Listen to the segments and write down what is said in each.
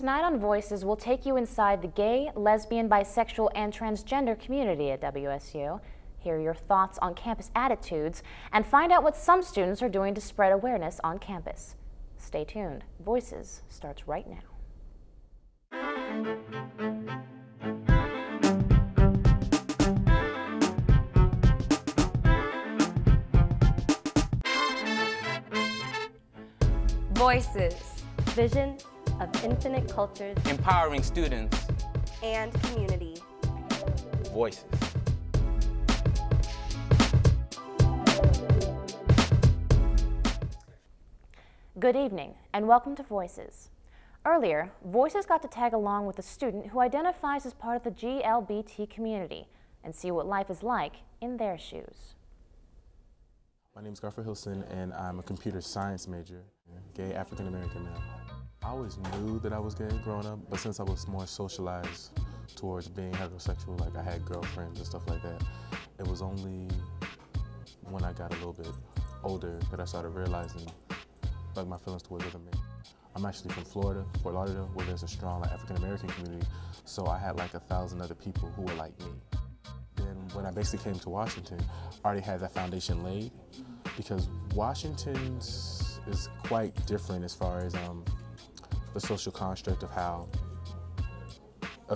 Tonight on Voices, we'll take you inside the gay, lesbian, bisexual, and transgender community at WSU, hear your thoughts on campus attitudes, and find out what some students are doing to spread awareness on campus. Stay tuned. Voices starts right now. Voices. Vision of infinite cultures. Empowering students. And community. Voices. Good evening, and welcome to Voices. Earlier, Voices got to tag along with a student who identifies as part of the GLBT community and see what life is like in their shoes. My name is Garfield Hilson, and I'm a computer science major, gay African-American male. I always knew that I was gay growing up, but since I was more socialized towards being heterosexual, like I had girlfriends and stuff like that, it was only when I got a little bit older that I started realizing like my feelings towards other men. I'm actually from Florida, Fort Lauderdale, where there's a strong African-American community, so I had like 1,000 other people who were like me. Then when I basically came to Washington, I already had that foundation laid, because Washington's is quite different as far as the social construct of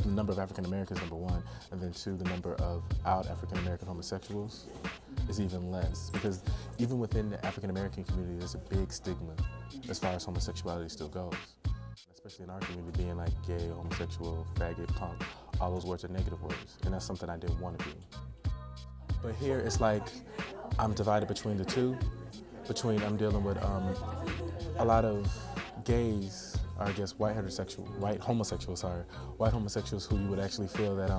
the number of African Americans, number one, and then two, the number of out African American homosexuals is even less, because even within the African American community, there's a big stigma as far as homosexuality still goes. Especially in our community, being like gay, homosexual, faggot, punk, all those words are negative words, and that's something I didn't want to be. But here, it's like I'm divided between the two. I'm dealing with a lot of gays, or I guess white homosexuals who you would actually feel that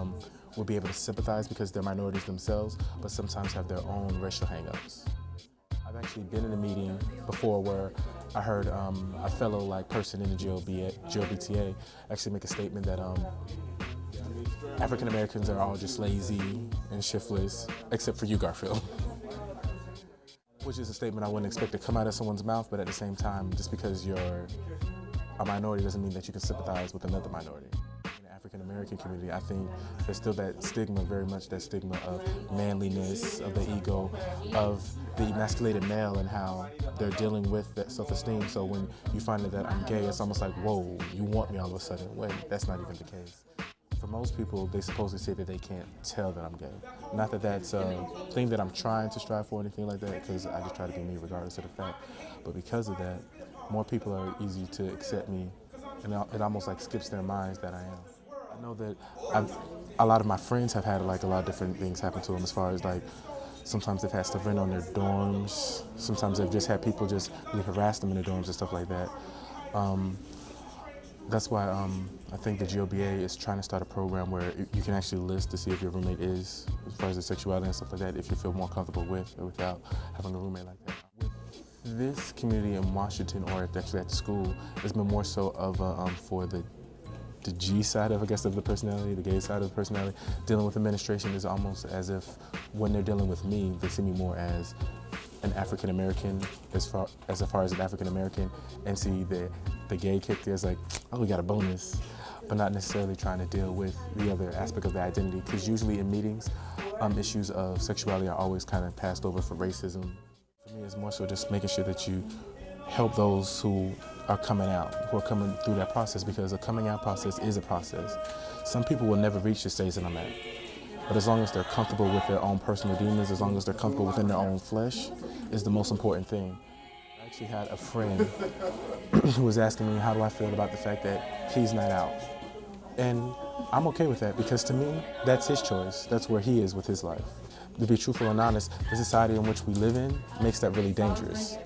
would be able to sympathize because they're minorities themselves, but sometimes have their own racial hang-ups. I've actually been in a meeting before where I heard a fellow person in the GLBTA actually make a statement that African Americans are all just lazy and shiftless, except for you, Garfield. Which is a statement I wouldn't expect to come out of someone's mouth, but at the same time, just because you're a minority doesn't mean that you can sympathize with another minority. In the African American community, I think there's still that stigma, very much that stigma of manliness, of the ego, of the emasculated male and how they're dealing with that self-esteem. So when you find that I'm gay, it's almost like, whoa, you want me all of a sudden. Wait, that's not even the case. For most people, they supposedly say that they can't tell that I'm gay. Not that that's a thing that I'm trying to strive for or anything like that, because I just try to be me regardless of the fact. But because of that, more people are easy to accept me, and it almost like skips their minds that I am. I know that a lot of my friends have had a lot of different things happen to them, as far as sometimes they've had stuff written on their dorms, sometimes they've just had people just really harass them in their dorms and stuff like that. That's why I think the GLBA is trying to start a program where you can actually list to see if your roommate is, as far as the sexuality and stuff like that, if you feel more comfortable with or without having a roommate like that. This community in Washington, or actually at the school, has been more so of for the G side of, I guess, of the personality, the gay side of the personality. Dealing with administration is almost as if when they're dealing with me, they see me more as an African American, as far as an African American, and see the gay kick there is like, oh, we got a bonus, but not necessarily trying to deal with the other aspect of the identity. Because usually in meetings, issues of sexuality are always kind of passed over for racism. For me, it's more so just making sure that you help those who are coming out, who are coming through that process, because a coming out process is a process. Some people will never reach the stage that I'm at, but as long as they're comfortable with their own personal demons, as long as they're comfortable within their own flesh, is the most important thing. I actually had a friend who was asking me, how do I feel about the fact that he's not out? And I'm okay with that, because to me, that's his choice. That's where he is with his life. To be truthful and honest, the society in which we live in makes that really dangerous.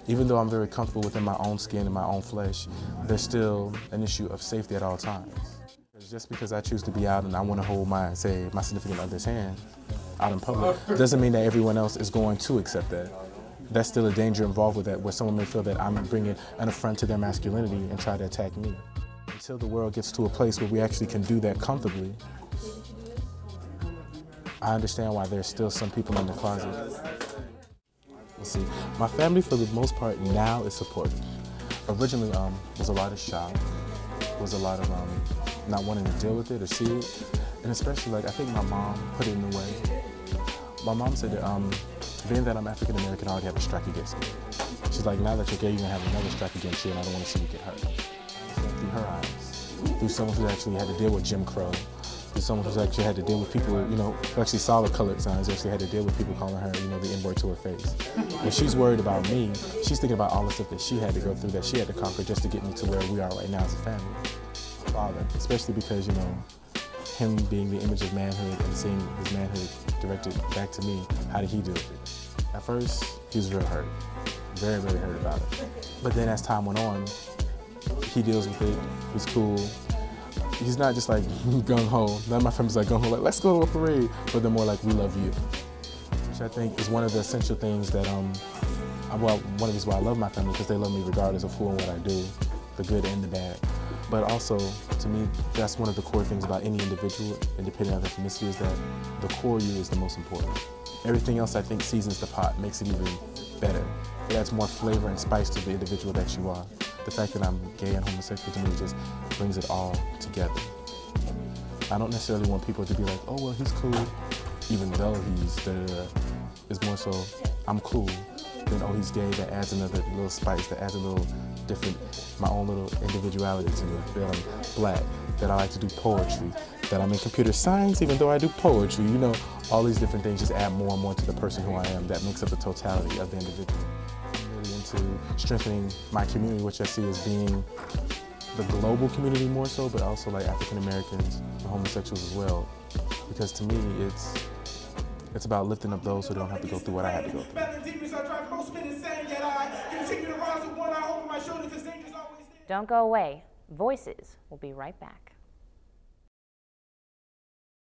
Even though I'm very comfortable within my own skin and my own flesh, there's still an issue of safety at all times. Just because I choose to be out and I want to hold my significant other's hand out in public, doesn't mean that everyone else is going to accept that. That's still a danger involved with that, where someone may feel that I'm bringing an affront to their masculinity and try to attack me. Until the world gets to a place where we actually can do that comfortably, I understand why there's still some people in the closet. Let's see, my family for the most part now is supportive. Originally was a lot of shock, was a lot of not wanting to deal with it or see it. And especially, like, I think my mom put it in a way. My mom said that being that I'm African American, I already have a strike against me. She's like, now that you're gay, you're gonna have another strike against you, and I don't want to see you get hurt. So through her eyes, through someone who actually had to deal with Jim Crow, through someone who's actually had to deal with people, you know, who actually saw the colored signs, actually had to deal with people calling her, you know, the N-word to her face. When she's worried about me, she's thinking about all the stuff that she had to go through, that she had to conquer just to get me to where we are right now as a family. Father, especially because, you know, him being the image of manhood and seeing his manhood directed back to me, how did he deal with it? At first, he was real hurt, very, very hurt about it. But then as time went on, he deals with it, he's cool. He's not just like gung-ho. None of my friends are like gung-ho, like, let's go to a parade, but they're more like, we love you. Which I think is one of the essential things that, well, one of the reasons why I love my family, because they love me regardless of who and what I do, the good and the bad. But also, to me, that's one of the core things about any individual, independent of ethnicity, is that the core you is the most important. Everything else, I think, seasons the pot, makes it even better. It adds more flavor and spice to the individual that you are. The fact that I'm gay and homosexual, to me, just brings it all together. I don't necessarily want people to be like, oh, well, he's cool, even though he's da-da-da. It's more so, I'm cool, then, oh, he's gay, that adds another little spice, that adds a little different, my own little individuality to me, that I'm black, that I like to do poetry, that I'm in computer science even though I do poetry, you know, all these different things just add more and more to the person who I am, that makes up the totality of the individual. I'm really into strengthening my community, which I see as being the global community more so, but also like African Americans and homosexuals as well, because to me it's about lifting up those who don't have to go through what I had to go through. Don't go away. Voices will be right back.